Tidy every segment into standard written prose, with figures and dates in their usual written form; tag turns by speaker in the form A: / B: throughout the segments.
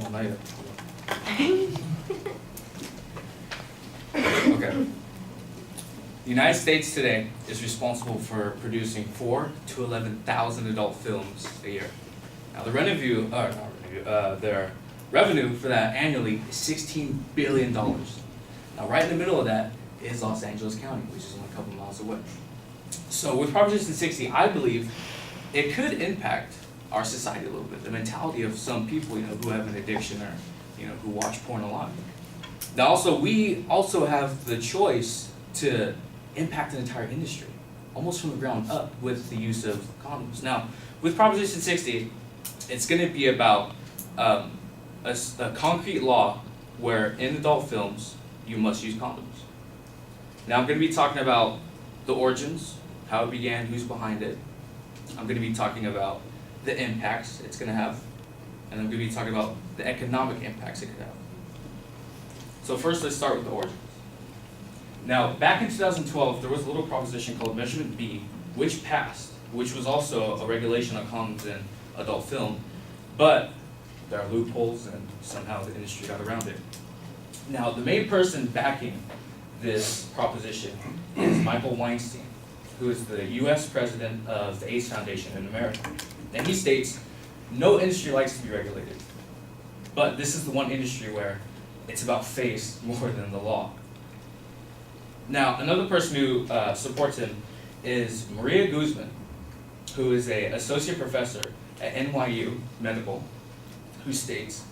A: Well, not yet. Okay. The United States today is responsible for producing 4,000 to 11,000 adult films a year. Now their revenue for that annually is $16 billion. Now right in the middle of that is Los Angeles County, which is only a couple miles away. So with Proposition 60, I believe it could impact our society a little bit, the mentality of some people, who have an addiction or, who watch porn a lot. Now also, we also have the choice to impact an entire industry, almost from the ground up, with the use of condoms. Now, with Proposition 60, it's going to be about a concrete law where in adult films, you must use condoms. Now I'm going to be talking about the origins, how it began, who's behind it. I'm going to be talking about the impacts it's going to have, and I'm going to be talking about the economic impacts it could have. So first, let's start with the origins. Now, back in 2012, there was a little proposition called Measurement B, which passed, which was also a regulation on condoms in adult film, but there are loopholes, and somehow the industry got around it. Now, the main person backing this proposition is Michael Weinstein, who is the U.S. president of the AIDS Foundation in America. And he states, no industry likes to be regulated, but this is the one industry where it's about face more than the law. Now, another person who supports him is Maria Guzman, who is an associate professor at NYU Medical, who states,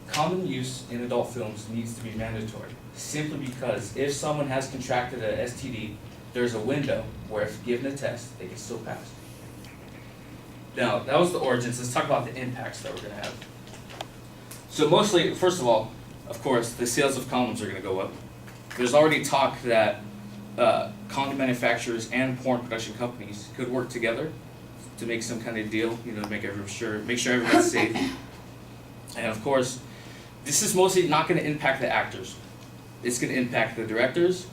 A: condom use in adult films needs to be mandatory, simply because if someone has contracted an STD, there's a window where if given a test, they can still pass. Now, that was the origins. Let's talk about the impacts that we're going to have. So mostly, first of all, of course, the sales of condoms are going to go up. There's already talk that condom manufacturers and porn production companies could work together to make some kind of deal, to make sure everyone's safe. And of course, this is mostly not going to impact the actors. It's going to impact the directors,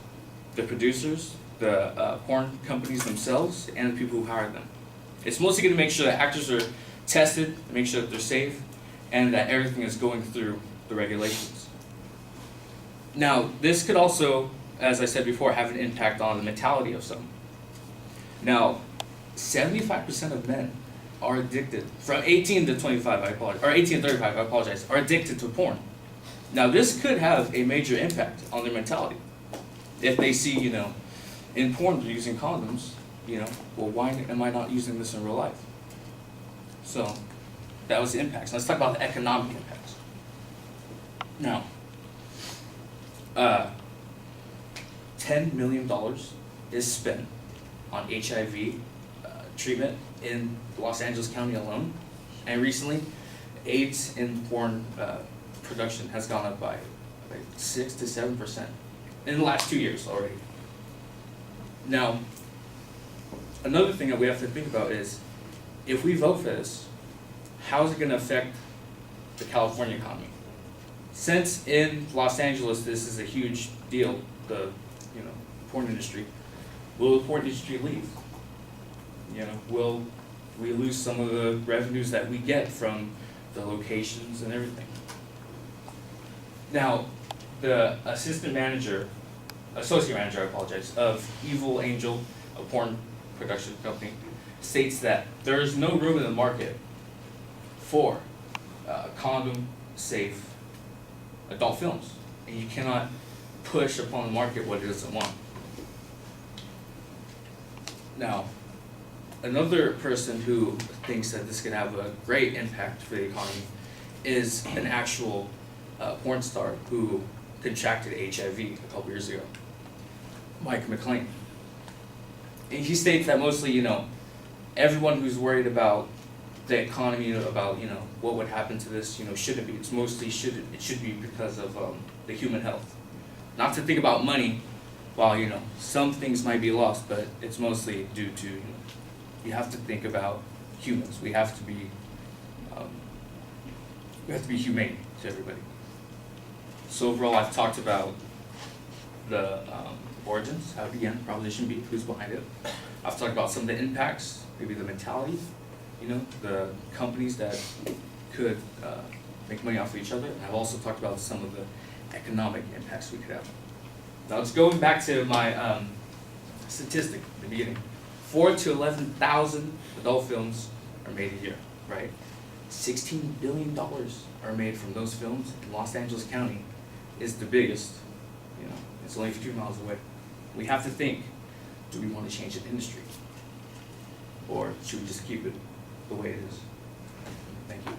A: the producers, the porn companies themselves, and the people who hire them. It's mostly going to make sure that actors are tested, make sure that they're safe, and that everything is going through the regulations. Now, this could also, as I said before, have an impact on the mentality of some. Now, 75% of men are addicted, from 18 to 25, or 18 to 35, I apologize, are addicted to porn. Now, this could have a major impact on their mentality. If they see, in porn they're using condoms, well, why am I not using this in real life? So, that was the impacts. Let's talk about the economic impacts. Now, $10 million is spent on HIV treatment in Los Angeles County alone, and recently, AIDS in porn production has gone up by 6 to 7% in the last 2 years already. Now, another thing that we have to think about is, if we vote for this, how is it going to affect the California economy? Since in Los Angeles this is a huge deal, the porn industry, will the porn industry leave? Will we lose some of the revenues that we get from the locations and everything? Now, the associate manager, of Evil Angel, a porn production company, states that there is no room in the market for condom-safe adult films, and you cannot push upon the market what it doesn't want. Now, another person who thinks that this can have a great impact for the economy is an actual porn star who contracted HIV a couple years ago, Mike McLean. And he states that mostly, everyone who's worried about the economy, about what would happen to this, shouldn't be. It's mostly it should be because of the human health. Not to think about money, while some things might be lost, but it's mostly due to you have to think about humans. We have to be humane to everybody. So overall, I've talked about the origins, how it began, Proposition B, who's behind it. I've talked about some of the impacts, maybe the mentality, the companies that could make money off of each other. And I've also talked about some of the economic impacts we could have. Now, let's go back to my statistic at the beginning. 4,000 to 11,000 adult films are made a year, right? $16 billion are made from those films, and Los Angeles County is the biggest. You know, it's only a few miles away. We have to think, do we want to change the industry? Or should we just keep it the way it is? Thank you.